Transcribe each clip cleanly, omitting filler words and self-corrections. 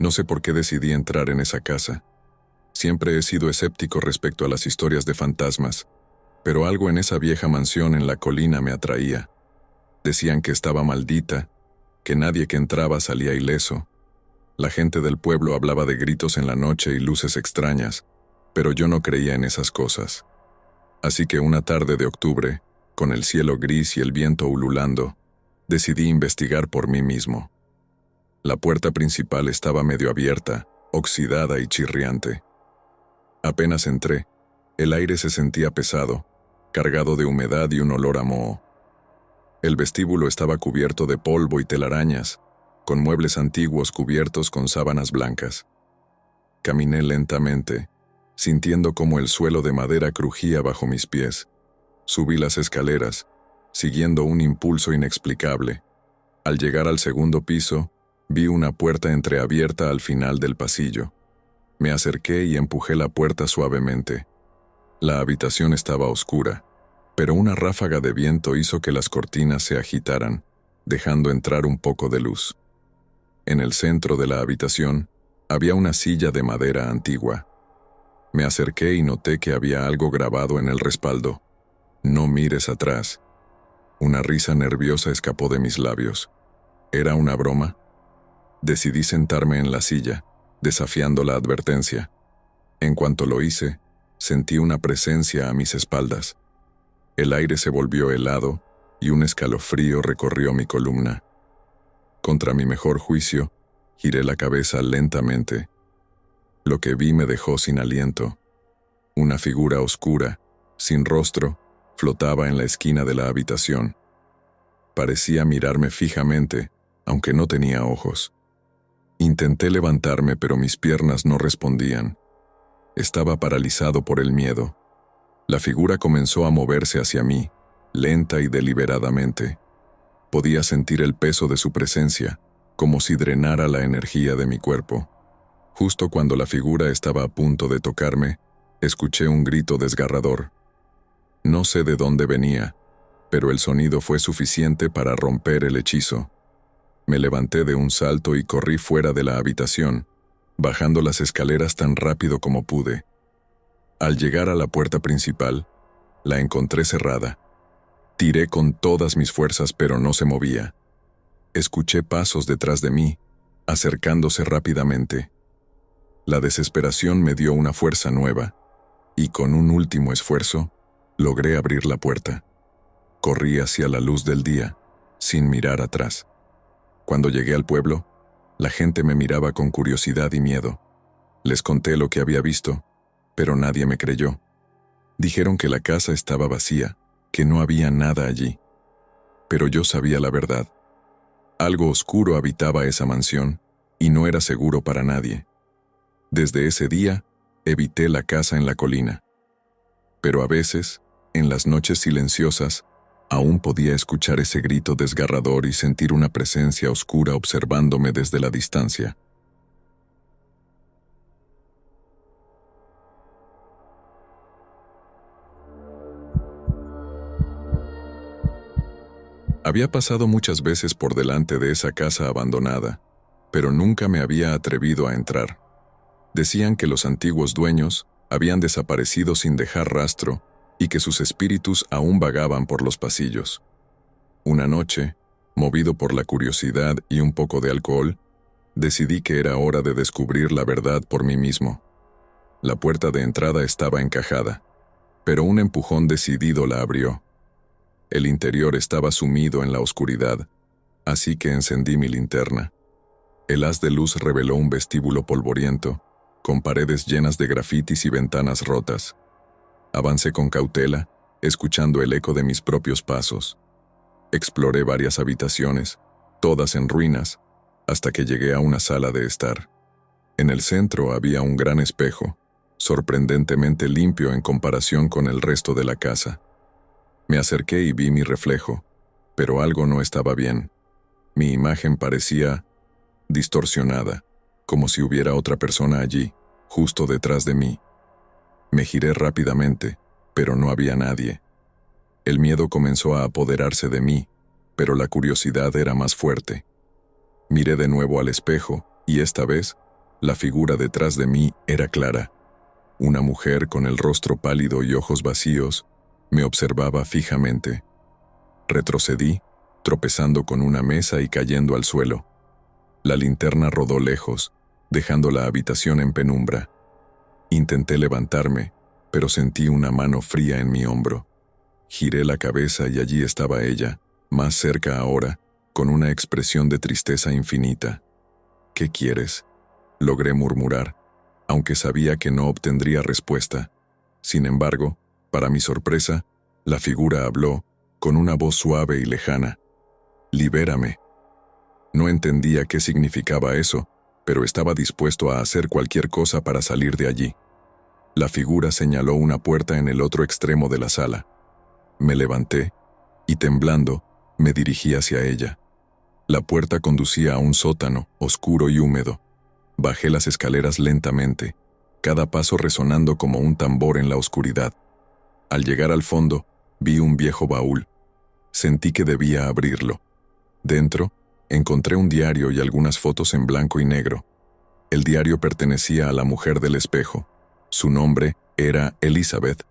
No sé por qué decidí entrar en esa casa. Siempre he sido escéptico respecto a las historias de fantasmas, pero algo en esa vieja mansión en la colina me atraía. Decían que estaba maldita, que nadie que entraba salía ileso. La gente del pueblo hablaba de gritos en la noche y luces extrañas, pero yo no creía en esas cosas. Así que una tarde de octubre, con el cielo gris y el viento ululando, decidí investigar por mí mismo. La puerta principal estaba medio abierta, oxidada y chirriante. Apenas entré, el aire se sentía pesado, cargado de humedad y un olor a moho. El vestíbulo estaba cubierto de polvo y telarañas, con muebles antiguos cubiertos con sábanas blancas. Caminé lentamente, sintiendo cómo el suelo de madera crujía bajo mis pies. Subí las escaleras, siguiendo un impulso inexplicable. Al llegar al segundo piso, vi una puerta entreabierta al final del pasillo. Me acerqué y empujé la puerta suavemente. La habitación estaba oscura, pero una ráfaga de viento hizo que las cortinas se agitaran, dejando entrar un poco de luz. En el centro de la habitación había una silla de madera antigua. Me acerqué y noté que había algo grabado en el respaldo. No mires atrás. Una risa nerviosa escapó de mis labios. ¿Era una broma? Decidí sentarme en la silla, desafiando la advertencia. En cuanto lo hice, sentí una presencia a mis espaldas. El aire se volvió helado y un escalofrío recorrió mi columna. Contra mi mejor juicio, giré la cabeza lentamente. Lo que vi me dejó sin aliento. Una figura oscura, sin rostro, flotaba en la esquina de la habitación. Parecía mirarme fijamente, aunque no tenía ojos. Intenté levantarme, pero mis piernas no respondían. Estaba paralizado por el miedo. La figura comenzó a moverse hacia mí, lenta y deliberadamente. Podía sentir el peso de su presencia, como si drenara la energía de mi cuerpo. Justo cuando la figura estaba a punto de tocarme, escuché un grito desgarrador. No sé de dónde venía, pero el sonido fue suficiente para romper el hechizo. Me levanté de un salto y corrí fuera de la habitación, bajando las escaleras tan rápido como pude. Al llegar a la puerta principal, la encontré cerrada. Tiré con todas mis fuerzas, pero no se movía. Escuché pasos detrás de mí, acercándose rápidamente. La desesperación me dio una fuerza nueva, y con un último esfuerzo, logré abrir la puerta. Corrí hacia la luz del día, sin mirar atrás. Cuando llegué al pueblo, la gente me miraba con curiosidad y miedo. Les conté lo que había visto, pero nadie me creyó. Dijeron que la casa estaba vacía, que no había nada allí. Pero yo sabía la verdad. Algo oscuro habitaba esa mansión, y no era seguro para nadie. Desde ese día, evité la casa en la colina. Pero a veces, en las noches silenciosas, aún podía escuchar ese grito desgarrador y sentir una presencia oscura observándome desde la distancia. Había pasado muchas veces por delante de esa casa abandonada, pero nunca me había atrevido a entrar. Decían que los antiguos dueños habían desaparecido sin dejar rastro y que sus espíritus aún vagaban por los pasillos. Una noche, movido por la curiosidad y un poco de alcohol, decidí que era hora de descubrir la verdad por mí mismo. La puerta de entrada estaba encajada, pero un empujón decidido la abrió. El interior estaba sumido en la oscuridad, así que encendí mi linterna. El haz de luz reveló un vestíbulo polvoriento, con paredes llenas de grafitis y ventanas rotas. Avancé con cautela, escuchando el eco de mis propios pasos. Exploré varias habitaciones, todas en ruinas, hasta que llegué a una sala de estar. En el centro había un gran espejo, sorprendentemente limpio en comparación con el resto de la casa. Me acerqué y vi mi reflejo, pero algo no estaba bien. Mi imagen parecía distorsionada, como si hubiera otra persona allí, justo detrás de mí. Me giré rápidamente, pero no había nadie. El miedo comenzó a apoderarse de mí, pero la curiosidad era más fuerte. Miré de nuevo al espejo, y esta vez La figura detrás de mí era clara. Una mujer con el rostro pálido y ojos vacíos me observaba fijamente. Retrocedí, tropezando con una mesa y cayendo al suelo. La linterna rodó lejos, dejando la habitación en penumbra. Intenté levantarme, pero sentí una mano fría en mi hombro. Giré la cabeza y allí estaba ella, más cerca ahora, con una expresión de tristeza infinita. «¿Qué quieres?», logré murmurar, aunque sabía que no obtendría respuesta. Sin embargo, para mi sorpresa, la figura habló, con una voz suave y lejana. «Libérame». No entendía qué significaba eso, pero estaba dispuesto a hacer cualquier cosa para salir de allí. La figura señaló una puerta en el otro extremo de la sala. Me levanté, y temblando, me dirigí hacia ella. La puerta conducía a un sótano, oscuro y húmedo. Bajé las escaleras lentamente, cada paso resonando como un tambor en la oscuridad. Al llegar al fondo, vi un viejo baúl. Sentí que debía abrirlo. Dentro, encontré un diario y algunas fotos en blanco y negro. El diario pertenecía a la mujer del espejo. Su nombre era Elizabeth.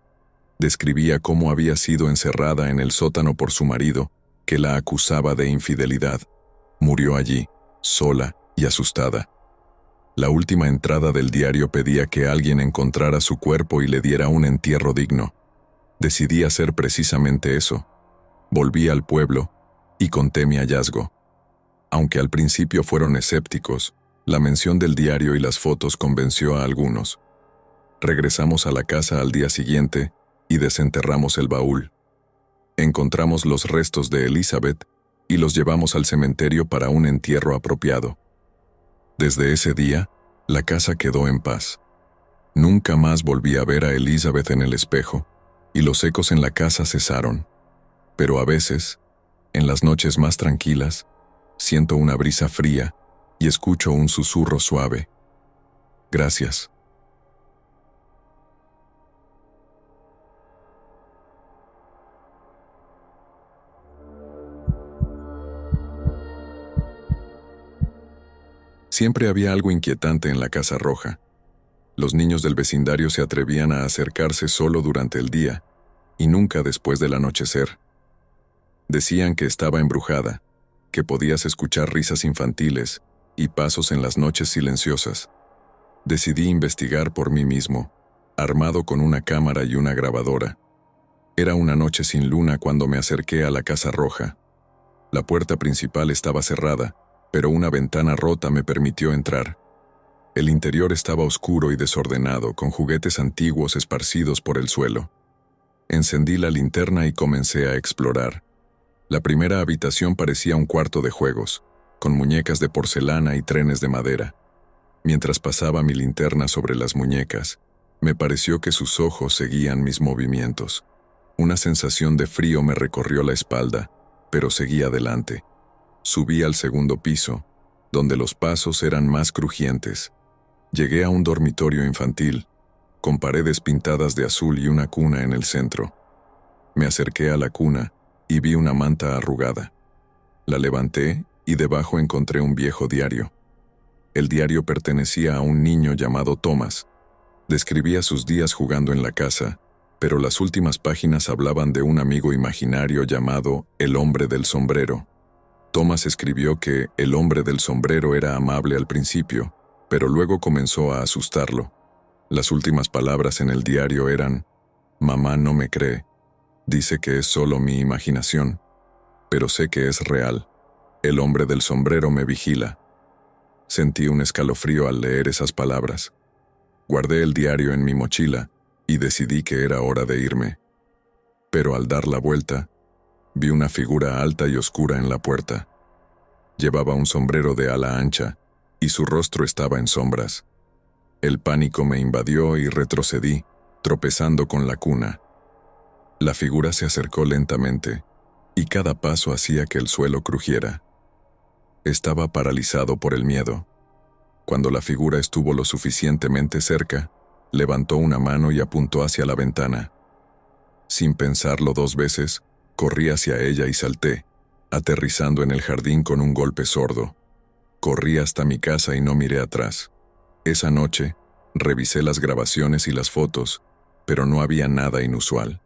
Describía cómo había sido encerrada en el sótano por su marido, que la acusaba de infidelidad. Murió allí, sola y asustada. La última entrada del diario pedía que alguien encontrara su cuerpo y le diera un entierro digno. Decidí hacer precisamente eso. Volví al pueblo y conté mi hallazgo. Aunque al principio fueron escépticos, la mención del diario y las fotos convenció a algunos. Regresamos a la casa al día siguiente y desenterramos el baúl. Encontramos los restos de Elizabeth y los llevamos al cementerio para un entierro apropiado. Desde ese día, la casa quedó en paz. Nunca más volví a ver a Elizabeth en el espejo, y los ecos en la casa cesaron. Pero a veces, en las noches más tranquilas, siento una brisa fría y escucho un susurro suave. Gracias. Siempre había algo inquietante en la Casa Roja. Los niños del vecindario se atrevían a acercarse solo durante el día, y nunca después del anochecer. Decían que estaba embrujada, que podías escuchar risas infantiles y pasos en las noches silenciosas. Decidí investigar por mí mismo, armado con una cámara y una grabadora. Era una noche sin luna cuando me acerqué a la Casa Roja. La puerta principal estaba cerrada, pero una ventana rota me permitió entrar. El interior estaba oscuro y desordenado, con juguetes antiguos esparcidos por el suelo. Encendí la linterna y comencé a explorar. La primera habitación parecía un cuarto de juegos, con muñecas de porcelana y trenes de madera. Mientras pasaba mi linterna sobre las muñecas, me pareció que sus ojos seguían mis movimientos. Una sensación de frío me recorrió la espalda, pero seguí adelante. Subí al segundo piso, donde los pasos eran más crujientes. Llegué a un dormitorio infantil, con paredes pintadas de azul y una cuna en el centro. Me acerqué a la cuna y vi una manta arrugada. La levanté y debajo encontré un viejo diario. El diario pertenecía a un niño llamado Thomas. Describía sus días jugando en la casa, pero las últimas páginas hablaban de un amigo imaginario llamado el hombre del sombrero. Thomas escribió que el hombre del sombrero era amable al principio, pero luego comenzó a asustarlo. Las últimas palabras en el diario eran: «Mamá no me cree. Dice que es solo mi imaginación, pero sé que es real. El hombre del sombrero me vigila». Sentí un escalofrío al leer esas palabras. Guardé el diario en mi mochila y decidí que era hora de irme. Pero al dar la vuelta, vi una figura alta y oscura en la puerta. Llevaba un sombrero de ala ancha y su rostro estaba en sombras. El pánico me invadió y retrocedí, tropezando con la cuna. La figura se acercó lentamente y cada paso hacía que el suelo crujiera. Estaba paralizado por el miedo. Cuando la figura estuvo lo suficientemente cerca, levantó una mano y apuntó hacia la ventana. Sin pensarlo 2 veces, corrí hacia ella y salté, aterrizando en el jardín con un golpe sordo. Corrí hasta mi casa y no miré atrás. Esa noche, revisé las grabaciones y las fotos, pero no había nada inusual.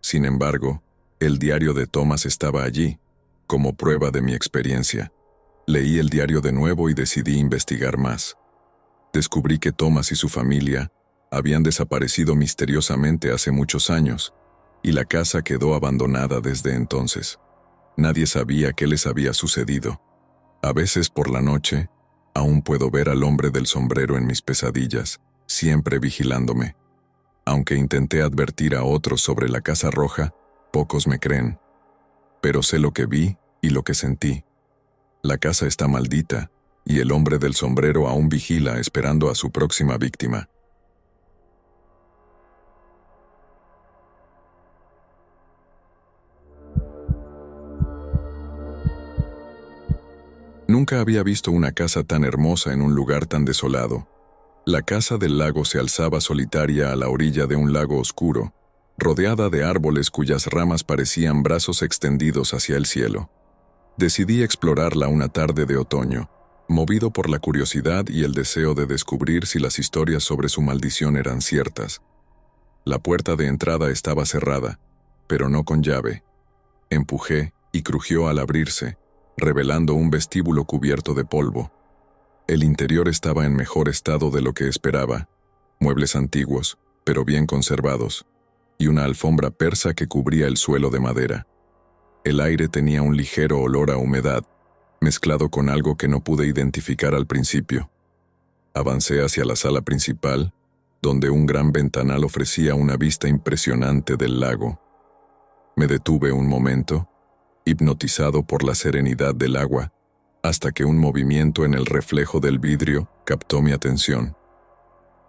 Sin embargo, el diario de Thomas estaba allí, como prueba de mi experiencia. Leí el diario de nuevo y decidí investigar más. Descubrí que Thomas y su familia habían desaparecido misteriosamente hace muchos años, y la casa quedó abandonada desde entonces. Nadie sabía qué les había sucedido. A veces por la noche, aún puedo ver al hombre del sombrero en mis pesadillas, siempre vigilándome. Aunque intenté advertir a otros sobre la Casa Roja, pocos me creen. Pero sé lo que vi y lo que sentí. La casa está maldita, y el hombre del sombrero aún vigila esperando a su próxima víctima. Nunca había visto una casa tan hermosa en un lugar tan desolado. La casa del lago se alzaba solitaria a la orilla de un lago oscuro, rodeada de árboles cuyas ramas parecían brazos extendidos hacia el cielo. Decidí explorarla una tarde de otoño, movido por la curiosidad y el deseo de descubrir si las historias sobre su maldición eran ciertas. La puerta de entrada estaba cerrada, pero no con llave. Empujé y crujió al abrirse, revelando un vestíbulo cubierto de polvo. El interior estaba en mejor estado de lo que esperaba, muebles antiguos, pero bien conservados, y una alfombra persa que cubría el suelo de madera. El aire tenía un ligero olor a humedad, mezclado con algo que no pude identificar al principio. Avancé hacia la sala principal, donde un gran ventanal ofrecía una vista impresionante del lago. Me detuve un momento, hipnotizado por la serenidad del agua, hasta que un movimiento en el reflejo del vidrio captó mi atención.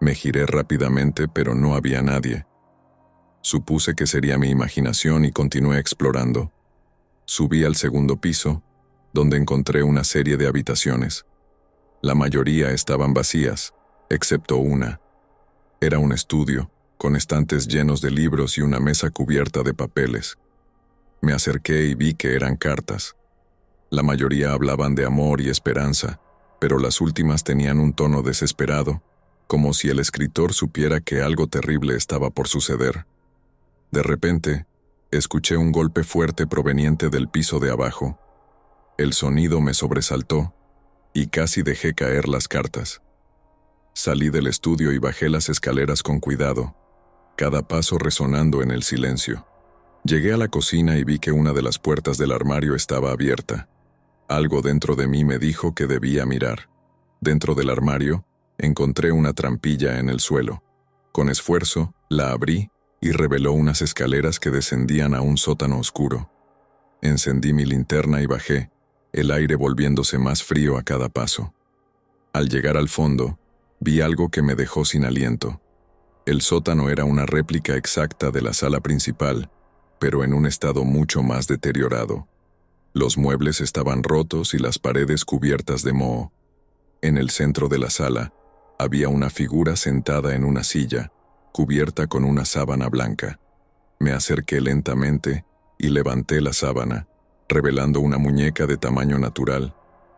Me giré rápidamente, pero no había nadie. Supuse que sería mi imaginación y continué explorando. Subí al segundo piso, donde encontré una serie de habitaciones. La mayoría estaban vacías, excepto una. Era un estudio, con estantes llenos de libros y una mesa cubierta de papeles. Me acerqué y vi que eran cartas. La mayoría hablaban de amor y esperanza, pero las últimas tenían un tono desesperado, como si el escritor supiera que algo terrible estaba por suceder. De repente, escuché un golpe fuerte proveniente del piso de abajo. El sonido me sobresaltó, y casi dejé caer las cartas. Salí del estudio y bajé las escaleras con cuidado, cada paso resonando en el silencio. Llegué a la cocina y vi que una de las puertas del armario estaba abierta. Algo dentro de mí me dijo que debía mirar. Dentro del armario, encontré una trampilla en el suelo. Con esfuerzo, la abrí y reveló unas escaleras que descendían a un sótano oscuro. Encendí mi linterna y bajé, el aire volviéndose más frío a cada paso. Al llegar al fondo, vi algo que me dejó sin aliento. El sótano era una réplica exacta de la sala principal, pero en un estado mucho más deteriorado. Los muebles estaban rotos y las paredes cubiertas de moho. En el centro de la sala, había una figura sentada en una silla, cubierta con una sábana blanca. Me acerqué lentamente y levanté la sábana, revelando una muñeca de tamaño natural,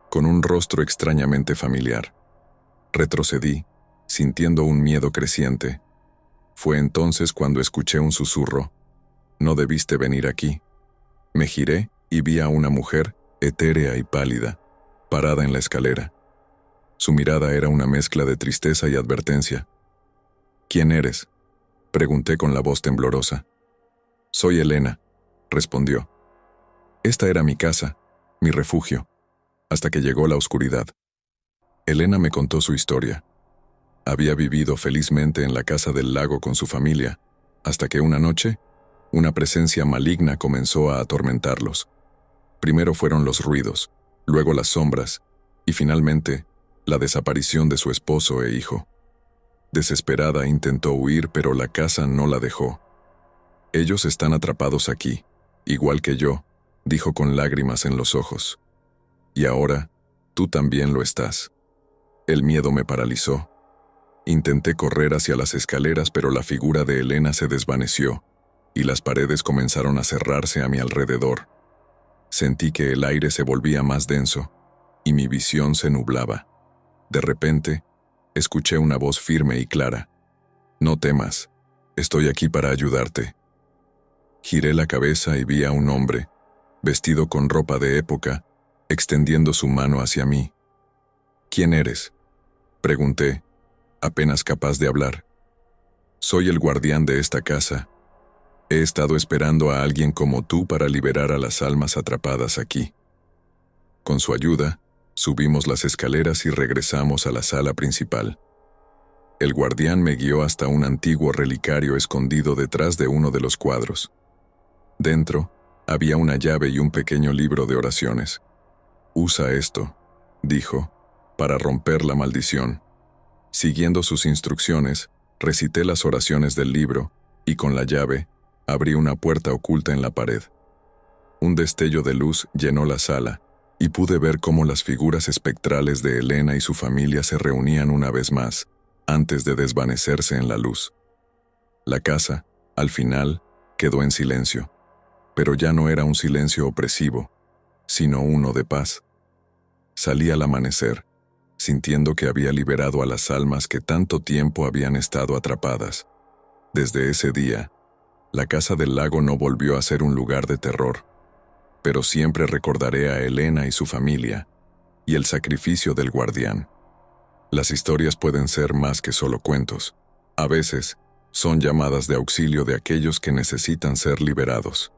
con un rostro extrañamente familiar. Retrocedí, sintiendo un miedo creciente. Fue entonces cuando escuché un susurro. «No debiste venir aquí». Me giré y vi a una mujer, etérea y pálida, parada en la escalera. Su mirada era una mezcla de tristeza y advertencia. «¿Quién eres?», pregunté con la voz temblorosa. «Soy Elena», respondió. Esta era mi casa, mi refugio, hasta que llegó la oscuridad. Elena me contó su historia. Había vivido felizmente en la casa del lago con su familia, hasta que una noche, una presencia maligna comenzó a atormentarlos. Primero fueron los ruidos, luego las sombras, y finalmente, la desaparición de su esposo e hijo. Desesperada intentó huir, pero la casa no la dejó. «Ellos están atrapados aquí, igual que yo», dijo con lágrimas en los ojos. «Y ahora, tú también lo estás». El miedo me paralizó. Intenté correr hacia las escaleras, pero la figura de Elena se desvaneció, y las paredes comenzaron a cerrarse a mi alrededor. Sentí que el aire se volvía más denso, y mi visión se nublaba. De repente, escuché una voz firme y clara. No temas, estoy aquí para ayudarte. Giré la cabeza y vi a un hombre, vestido con ropa de época, extendiendo su mano hacia mí. ¿Quién eres?, pregunté, apenas capaz de hablar. Soy el guardián de esta casa. He estado esperando a alguien como tú para liberar a las almas atrapadas aquí. Con su ayuda, subimos las escaleras y regresamos a la sala principal. El guardián me guió hasta un antiguo relicario escondido detrás de uno de los cuadros. Dentro, había una llave y un pequeño libro de oraciones. Usa esto, dijo, para romper la maldición. Siguiendo sus instrucciones, recité las oraciones del libro y con la llave, abrí una puerta oculta en la pared. Un destello de luz llenó la sala y pude ver cómo las figuras espectrales de Elena y su familia se reunían una vez más, antes de desvanecerse en la luz. La casa, al final, quedó en silencio, pero ya no era un silencio opresivo, sino uno de paz. Salí al amanecer, sintiendo que había liberado a las almas que tanto tiempo habían estado atrapadas. Desde ese día, la Casa del Lago no volvió a ser un lugar de terror, pero siempre recordaré a Elena y su familia, y el sacrificio del guardián. Las historias pueden ser más que solo cuentos. A veces, son llamadas de auxilio de aquellos que necesitan ser liberados.